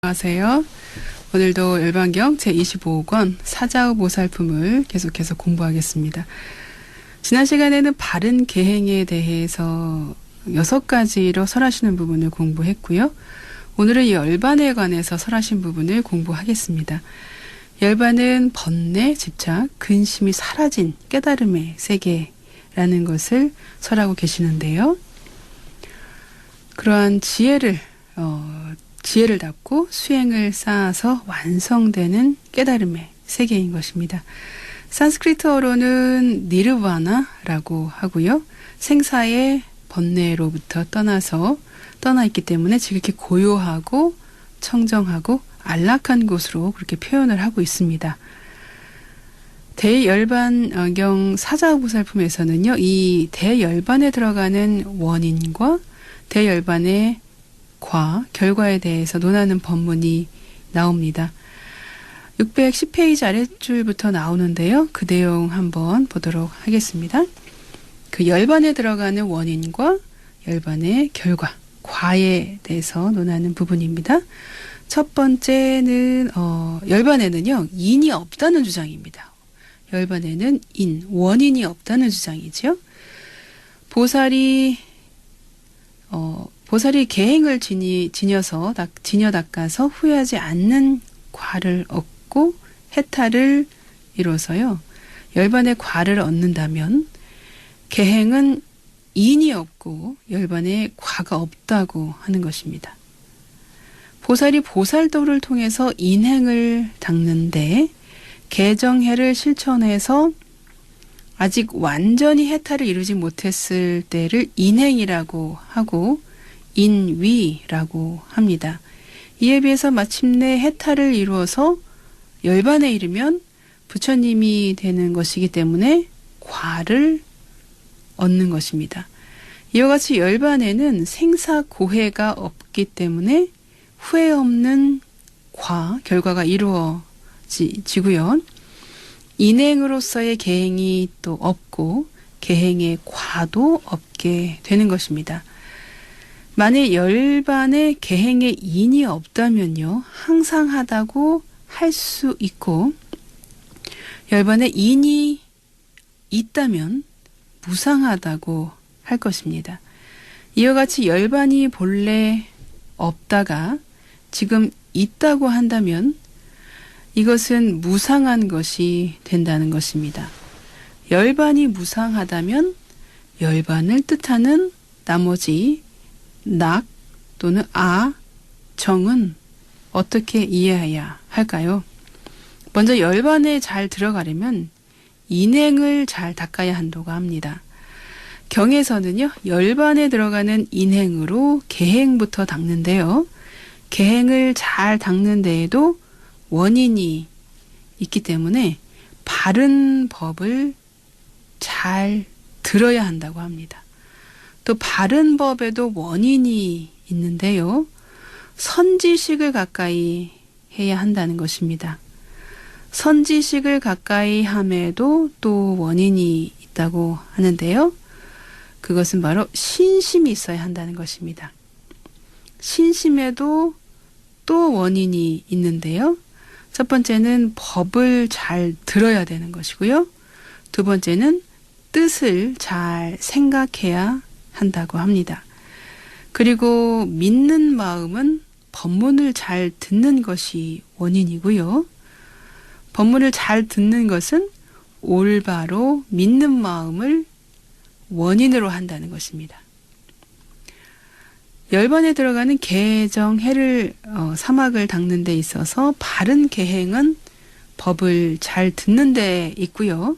안녕하세요. 오늘도 열반경 제25권 사자의 보살품을 계속해서 공부하겠습니다. 지난 시간에는 바른 계행에 대해서 6가지로 설하시는 부분을 공부했고요. 오늘은 열반에 관해서 설하신 부분을 공부하겠습니다. 열반은 번뇌, 집착, 근심이 사라진 깨달음의 세계라는 것을 설하고 계시는데요. 그러한 지혜를 닦고 수행을 쌓아서 완성되는 깨달음의 세계인 것입니다. 산스크리트어로는 니르바나라고 하고요. 생사의 번뇌로부터 떠나 있기 때문에 지극히 고요하고 청정하고 안락한 곳으로 그렇게 표현을 하고 있습니다. 대열반경 사자보살품에서는요, 이 대열반에 들어가는 원인과 대열반의 결과에 대해서 논하는 법문이 나옵니다. 610페이지 아랫줄부터 나오는데요. 그 내용 한번 보도록 하겠습니다. 그 열반에 들어가는 원인과 열반의 결과, 과에 대해서 논하는 부분입니다. 첫 번째는 열반에는요, 인이 없다는 주장입니다. 열반에는 원인이 없다는 주장이죠. 보살이 계행을 지녀 닦아서 후회하지 않는 과를 얻고 해탈을 이뤄서요. 열반의 과를 얻는다면 계행은 인이 없고 열반의 과가 없다고 하는 것입니다. 보살이 보살도를 통해서 인행을 닦는데 개정해를 실천해서 아직 완전히 해탈을 이루지 못했을 때를 인행이라고 하고 인위라고 합니다. 이에 비해서 마침내 해탈을 이루어서 열반에 이르면 부처님이 되는 것이기 때문에 과를 얻는 것입니다. 이와 같이 열반에는 생사고해가 없기 때문에 후회 없는 결과가 이루어지고요. 인행으로서의 계행이 또 없고 계행의 과도 없게 되는 것입니다. 만일 열반에 계행의 인이 없다면요, 항상하다고 할 수 있고, 열반에 인이 있다면 무상하다고 할 것입니다. 이와 같이 열반이 본래 없다가 지금 있다고 한다면 이것은 무상한 것이 된다는 것입니다. 열반이 무상하다면 열반을 뜻하는 나머지 낙 또는 정은 어떻게 이해해야 할까요? 먼저 열반에 잘 들어가려면 인행을 잘 닦아야 한다고 합니다. 경에서는요, 열반에 들어가는 인행으로 계행부터 닦는데요. 계행을 잘 닦는 데에도 원인이 있기 때문에 바른 법을 잘 들어야 한다고 합니다. 또 바른 법에도 원인이 있는데요. 선지식을 가까이 해야 한다는 것입니다. 선지식을 가까이 함에도 또 원인이 있다고 하는데요. 그것은 바로 신심이 있어야 한다는 것입니다. 신심에도 또 원인이 있는데요. 첫 번째는 법을 잘 들어야 되는 것이고요. 두 번째는 뜻을 잘 생각해야 한다고 합니다. 그리고 믿는 마음은 법문을 잘 듣는 것이 원인이고요. 법문을 잘 듣는 것은 올바로 믿는 마음을 원인으로 한다는 것입니다. 열반에 들어가는 개정해를 사막을 닦는 데 있어서 바른 계행은 법을 잘 듣는 데 있고요.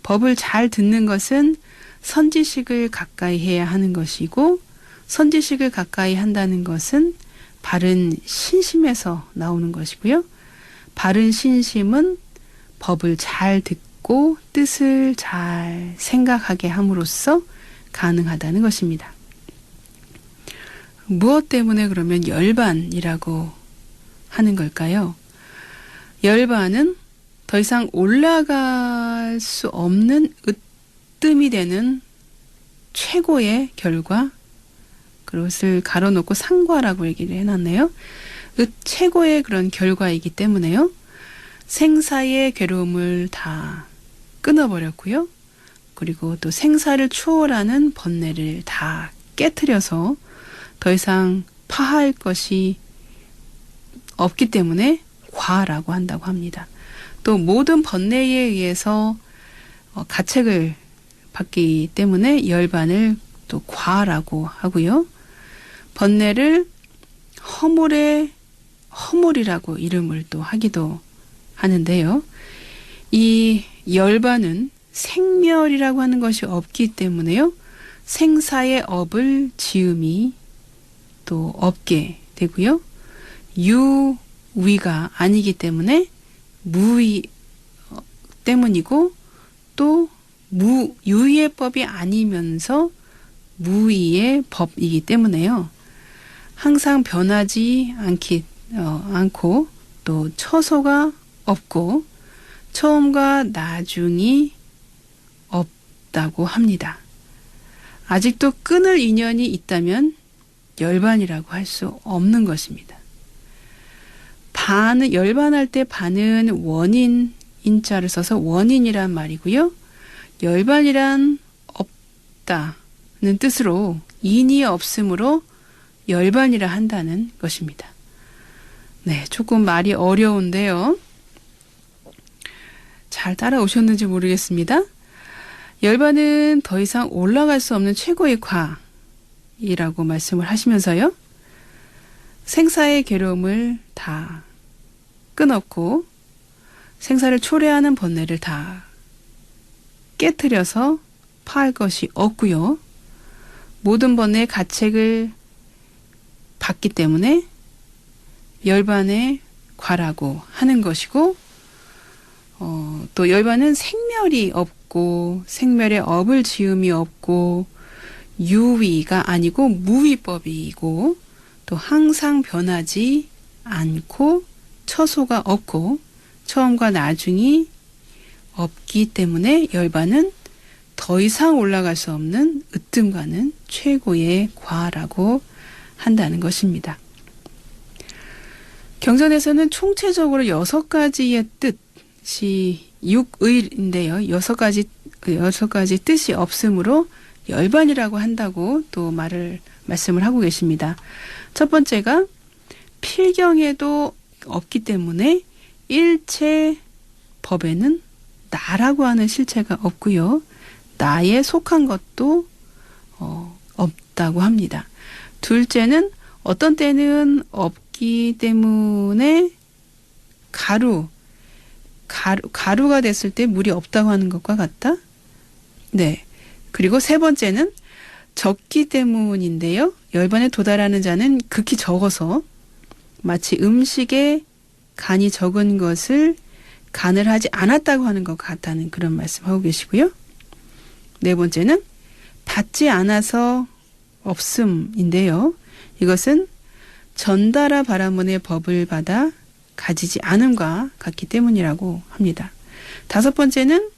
법을 잘 듣는 것은 선지식을 가까이 해야 하는 것이고, 선지식을 가까이 한다는 것은 바른 신심에서 나오는 것이고요. 바른 신심은 법을 잘 듣고 뜻을 잘 생각하게 함으로써 가능하다는 것입니다. 무엇 때문에 그러면 열반이라고 하는 걸까요? 열반은 더 이상 올라갈 수 없는 으뜸이 되는 최고의 결과, 그것을 가로놓고 상과라고 얘기를 해놨네요. 최고의 그런 결과이기 때문에요. 생사의 괴로움을 다 끊어버렸고요. 그리고 또 생사를 추월하는 번뇌를 다 깨트려서 더 이상 파할 것이 없기 때문에 과라고 한다고 합니다. 또 모든 번뇌에 의해서 가책을 받기 때문에 열반을 또 과라고 하고요. 번뇌를 허물의 허물이라고 이름을 또 하기도 하는데요. 이 열반은 생멸이라고 하는 것이 없기 때문에요. 생사의 업을 지음이 또 없게 되고요. 유위가 아니기 때문에 무위 때문이고 또 유의의 법이 아니면서 무의의 법이기 때문에요. 항상 변하지 않고 또 처소가 없고 처음과 나중이 없다고 합니다. 아직도 끊을 인연이 있다면 열반이라고 할 수 없는 것입니다. 열반할 때 반은 원인 인자를 써서 원인이란 말이고요. 열반이란 없다는 뜻으로 인이 없으므로 열반이라 한다는 것입니다. 네, 조금 말이 어려운데요. 잘 따라오셨는지 모르겠습니다. 열반은 더 이상 올라갈 수 없는 최고의 과이라고 말씀을 하시면서요. 생사의 괴로움을 다 끊었고 생사를 초래하는 번뇌를 다 깨트려서 파할 것이 없고요. 모든 번뇌의 가책을 받기 때문에 열반의 과라고 하는 것이고 또 열반은 생멸이 없고 생멸의 업을 지음이 없고 유위가 아니고 무위법이고 또 항상 변하지 않고 처소가 없고 처음과 나중이 없기 때문에 열반은 더 이상 올라갈 수 없는 으뜸가는 최고의 과라고 한다는 것입니다. 경전에서는 총체적으로 6가지의 뜻이 육의인데요. 6가지 뜻이 없으므로 열반이라고 한다고 또 말씀을 하고 계십니다. 첫 번째가 필경에도 없기 때문에 일체 법에는 나라고 하는 실체가 없고요. 나에 속한 것도 없다고 합니다. 둘째는 어떤 때는 없기 때문에 가루가 됐을 때 물이 없다고 하는 것과 같다. 네. 그리고 세 번째는 적기 때문인데요. 열반에 도달하는 자는 극히 적어서 마치 음식에 간이 적은 것을 간을 하지 않았다고 하는 것 같다는 그런 말씀하고 계시고요. 네 번째는 받지 않아서 없음인데요. 이것은 전달아 바라문의 법을 받아 가지지 않음과 같기 때문이라고 합니다. 다섯 번째는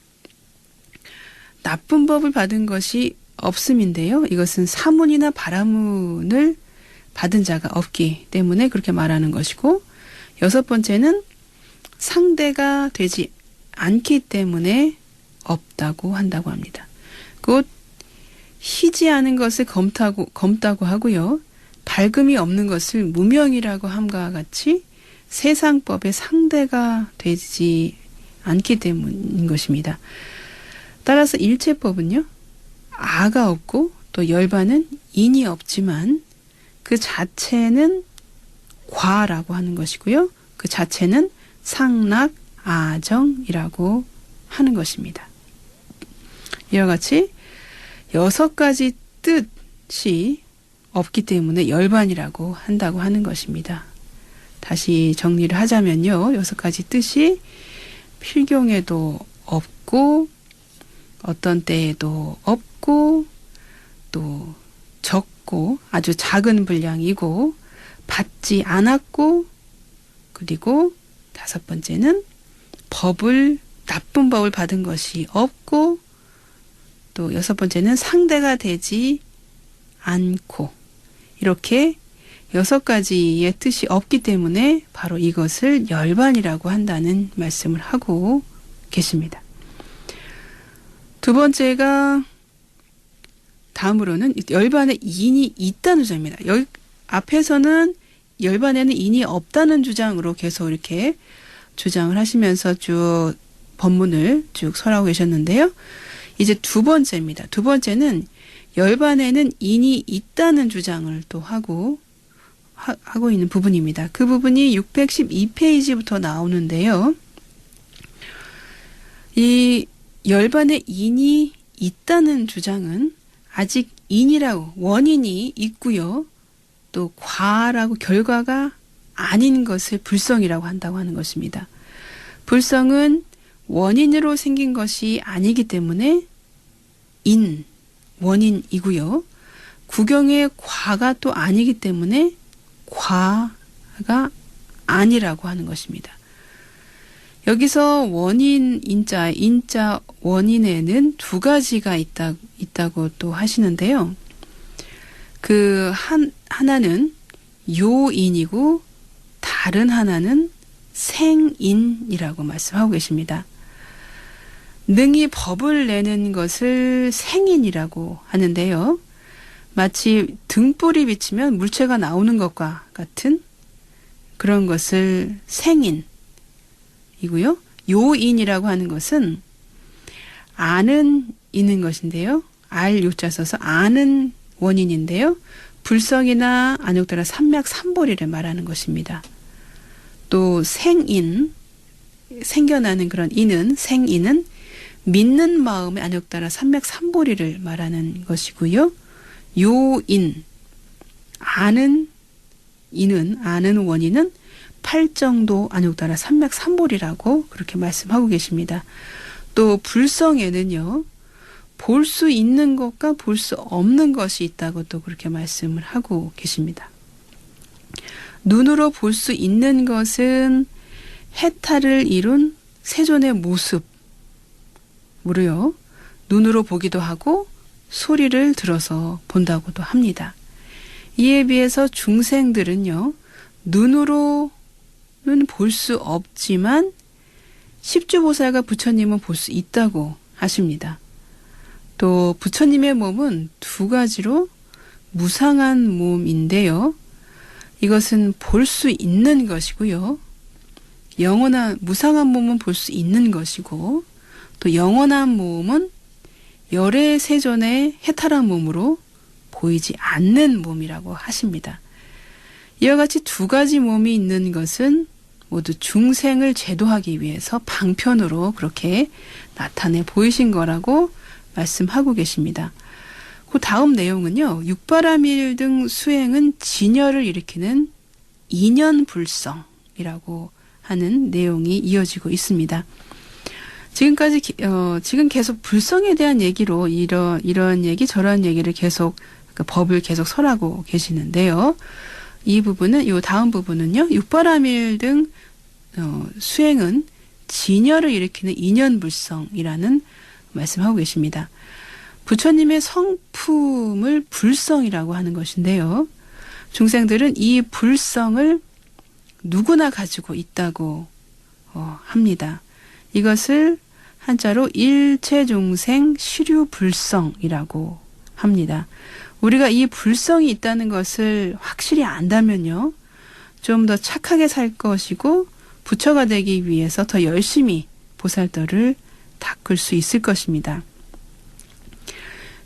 나쁜 법을 받은 것이 없음인데요. 이것은 사문이나 바라문을 받은 자가 없기 때문에 그렇게 말하는 것이고, 여섯 번째는 상대가 되지 않기 때문에 없다고 한다고 합니다. 곧 희지 않은 것을 검다고 하고요. 밝음이 없는 것을 무명이라고 함과 같이 세상법의 상대가 되지 않기 때문인 것입니다. 따라서 일체법은요, 아가 없고 또 열반은 인이 없지만 그 자체는 과라고 하는 것이고요. 그 자체는 상락, 아정이라고 하는 것입니다. 이와 같이 6가지 뜻이 없기 때문에 열반이라고 한다고 하는 것입니다. 다시 정리를 하자면요. 6가지 뜻이 필경에도 없고 어떤 때에도 없고 또 적고 아주 작은 분량이고 받지 않았고, 그리고 5번째는 나쁜 법을 받은 것이 없고, 또 6번째는 상대가 되지 않고, 이렇게 6가지의 뜻이 없기 때문에 바로 이것을 열반이라고 한다는 말씀을 하고 계십니다. 두 번째가 다음으로는 열반에 인이 있다는 주장입니다. 여기 앞에서는 열반에는 인이 없다는 주장으로 계속 이렇게 주장을 하시면서 쭉 법문을 쭉 설하고 계셨는데요. 이제 두 번째입니다. 두 번째는 열반에는 인이 있다는 주장을 또 하고 있는 부분입니다. 그 부분이 612페이지부터 나오는데요. 이 열반에 인이 있다는 주장은 아직 인이라고 원인이 있고요. 또 과라고 결과가 아닌 것을 불성이라고 한다고 하는 것입니다. 불성은 원인으로 생긴 것이 아니기 때문에 원인이고요. 구경의 과가 또 아니기 때문에 과가 아니라고 하는 것입니다. 여기서 원인 인자 원인에는 두 가지가 있다고 또 하시는데요. 그 하나는 요인이고 다른 하나는 생인이라고 말씀하고 계십니다. 능히 법을 내는 것을 생인이라고 하는데요. 마치 등불이 비치면 물체가 나오는 것과 같은 그런 것을 생인이고요. 요인이라고 하는 것은 아는 있는 것인데요. 알 요자 써서 아는 원인인데요. 불성이나 안욕따라 삼맥삼보리를 말하는 것입니다. 또 생겨나는 그런 생인은 믿는 마음의 안욕따라 삼맥삼보리를 말하는 것이고요. 요인, 아는 원인은 팔정도 안욕따라 삼맥삼보리라고 그렇게 말씀하고 계십니다. 또 불성에는요. 볼 수 있는 것과 볼 수 없는 것이 있다고 또 그렇게 말씀을 하고 계십니다. 눈으로 볼 수 있는 것은 해탈을 이룬 세존의 모습으로요. 눈으로 보기도 하고 소리를 들어서 본다고도 합니다. 이에 비해서 중생들은요. 눈으로는 볼 수 없지만 십주보살과 부처님은 볼 수 있다고 하십니다. 또 부처님의 몸은 두 가지로 무상한 몸인데요. 이것은 볼 수 있는 것이고요. 무상한 몸은 볼 수 있는 것이고 또 영원한 몸은 열의 세존의 해탈한 몸으로 보이지 않는 몸이라고 하십니다. 이와 같이 두 가지 몸이 있는 것은 모두 중생을 제도하기 위해서 방편으로 그렇게 나타내 보이신 거라고 말씀하고 계십니다. 그 다음 내용은요. 육바라밀 등 수행은 진열을 일으키는 인연불성이라고 하는 내용이 이어지고 있습니다. 지금 계속 불성에 대한 얘기로 이런 얘기 저런 얘기를 계속 법을 계속 설하고 계시는데요. 이 다음 부분은요. 육바라밀 등 수행은 진열을 일으키는 인연불성이라는 말씀하고 계십니다. 부처님의 성품을 불성이라고 하는 것인데요. 중생들은 이 불성을 누구나 가지고 있다고 합니다. 이것을 한자로 일체중생 시류불성이라고 합니다. 우리가 이 불성이 있다는 것을 확실히 안다면요. 좀 더 착하게 살 것이고 부처가 되기 위해서 더 열심히 보살도를 닦을 수 있을 것입니다.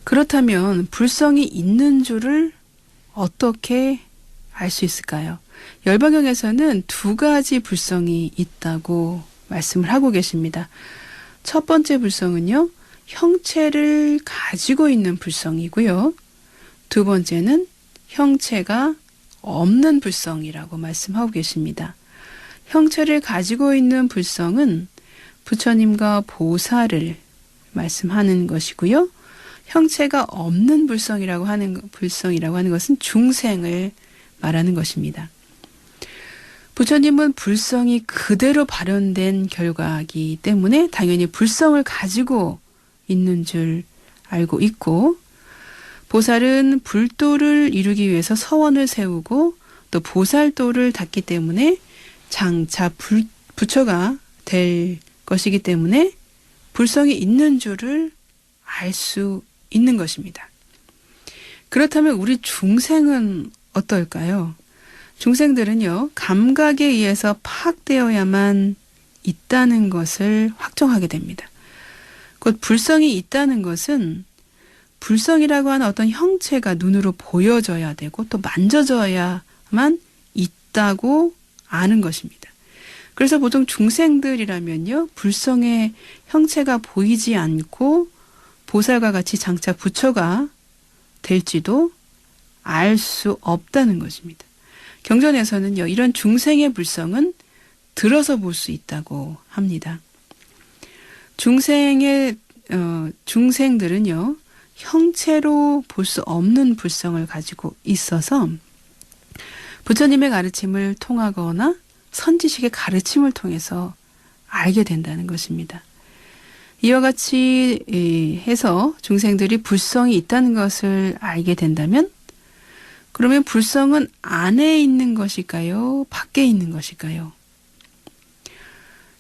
그렇다면 불성이 있는 줄을 어떻게 알 수 있을까요? 열반경에서는 두 가지 불성이 있다고 말씀을 하고 계십니다. 첫 번째 불성은요. 형체를 가지고 있는 불성이고요. 두 번째는 형체가 없는 불성이라고 말씀하고 계십니다. 형체를 가지고 있는 불성은 부처님과 보살을 말씀하는 것이고요. 형체가 없는 불성이라고 하는 것은 중생을 말하는 것입니다. 부처님은 불성이 그대로 발현된 결과이기 때문에 당연히 불성을 가지고 있는 줄 알고 있고 보살은 불도를 이루기 위해서 서원을 세우고 또 보살도를 닫기 때문에 장차 부처가 될 것이기 때문에 불성이 있는 줄을 알 수 있는 것입니다. 그렇다면 우리 중생은 어떨까요? 중생들은요, 감각에 의해서 파악되어야만 있다는 것을 확정하게 됩니다. 곧 불성이 있다는 것은 불성이라고 하는 어떤 형체가 눈으로 보여져야 되고 또 만져져야만 있다고 아는 것입니다. 그래서 보통 중생들이라면요, 불성의 형체가 보이지 않고 보살과 같이 장차 부처가 될지도 알 수 없다는 것입니다. 경전에서는요, 이런 중생의 불성은 들어서 볼 수 있다고 합니다. 중생들은요, 형체로 볼 수 없는 불성을 가지고 있어서 부처님의 가르침을 통하거나 선지식의 가르침을 통해서 알게 된다는 것입니다. 이와 같이 해서 중생들이 불성이 있다는 것을 알게 된다면 그러면 불성은 안에 있는 것일까요? 밖에 있는 것일까요?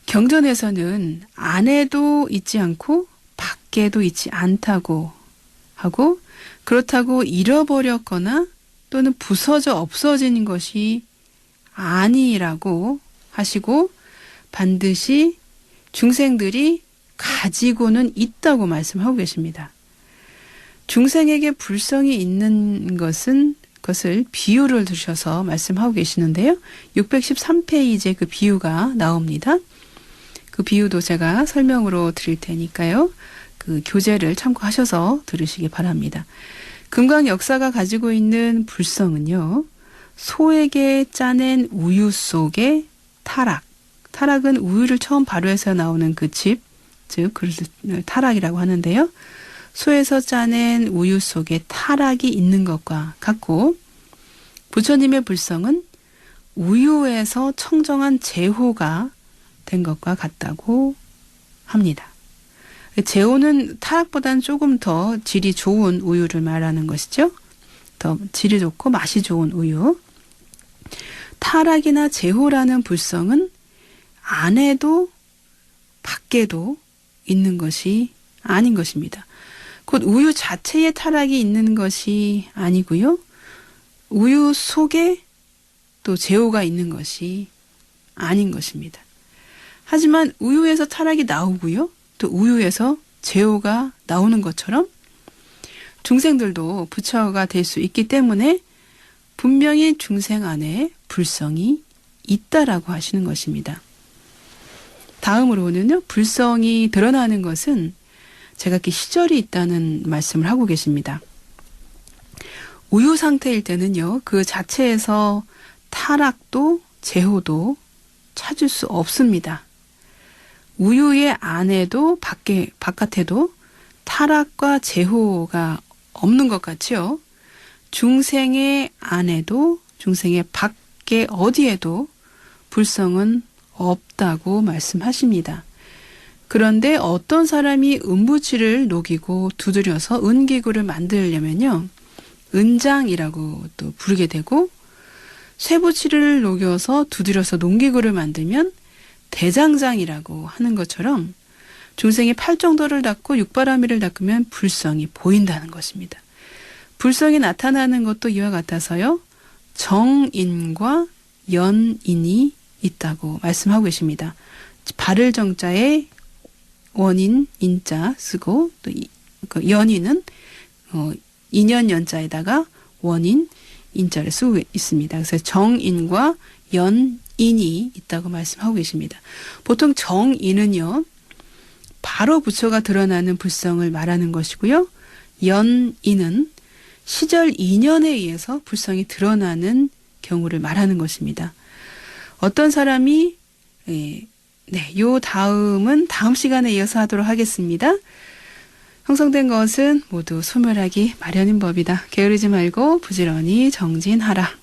경전에서는 안에도 있지 않고 밖에도 있지 않다고 하고 그렇다고 잃어버렸거나 또는 부서져 없어지는 것이 아니라고 하시고 반드시 중생들이 가지고는 있다고 말씀하고 계십니다. 중생에게 불성이 있는 것을 비유를 두셔서 말씀하고 계시는데요. 613페이지에 그 비유가 나옵니다. 그 비유도 제가 설명으로 드릴 테니까요. 그 교재를 참고하셔서 들으시기 바랍니다. 금강 역사가 가지고 있는 불성은요. 소에게 짜낸 우유 속의 타락. 타락은 우유를 처음 발효해서 나오는 그 즙, 즉 타락이라고 하는데요. 소에서 짜낸 우유 속에 타락이 있는 것과 같고 부처님의 불성은 우유에서 청정한 제호가 된 것과 같다고 합니다. 제호는 타락보다는 조금 더 질이 좋은 우유를 말하는 것이죠. 더 질이 좋고 맛이 좋은 우유. 타락이나 제호라는 불성은 안에도 밖에도 있는 것이 아닌 것입니다. 곧 우유 자체에 타락이 있는 것이 아니고요. 우유 속에 또 제호가 있는 것이 아닌 것입니다. 하지만 우유에서 타락이 나오고요. 또 우유에서 제호가 나오는 것처럼 중생들도 부처가 될 수 있기 때문에 분명히 중생 안에 불성이 있다라고 하시는 것입니다. 다음으로는요. 불성이 드러나는 것은 제각기 시절이 있다는 말씀을 하고 계십니다. 우유 상태일 때는요. 그 자체에서 타락도 제호도 찾을 수 없습니다. 우유의 안에도 바깥에도 타락과 제호가 없는 것 같지요. 중생의 안에도 중생의 밖에 어디에도 불성은 없다고 말씀하십니다. 그런데 어떤 사람이 은부치를 녹이고 두드려서 은기구를 만들려면요. 은장이라고 또 부르게 되고 쇠부치를 녹여서 두드려서 농기구를 만들면 대장장이라고 하는 것처럼 중생이 팔정도를 닦고 육바라밀을 닦으면 불성이 보인다는 것입니다. 불성이 나타나는 것도 이와 같아서요. 정인과 연인이 있다고 말씀하고 계십니다. 바를 정자에 원인 인자 쓰고 또 그 연인은 인연 연자에다가 원인 인자를 쓰고 있습니다. 그래서 정인과 연인이 있다고 말씀하고 계십니다. 보통 정인은요. 바로 부처가 드러나는 불성을 말하는 것이고요. 연인은 시절 인연에 의해서 불성이 드러나는 경우를 말하는 것입니다. 어떤 사람이 요 다음은 다음 시간에 이어서 하도록 하겠습니다. 형성된 것은 모두 소멸하기 마련인 법이다. 게으르지 말고 부지런히 정진하라.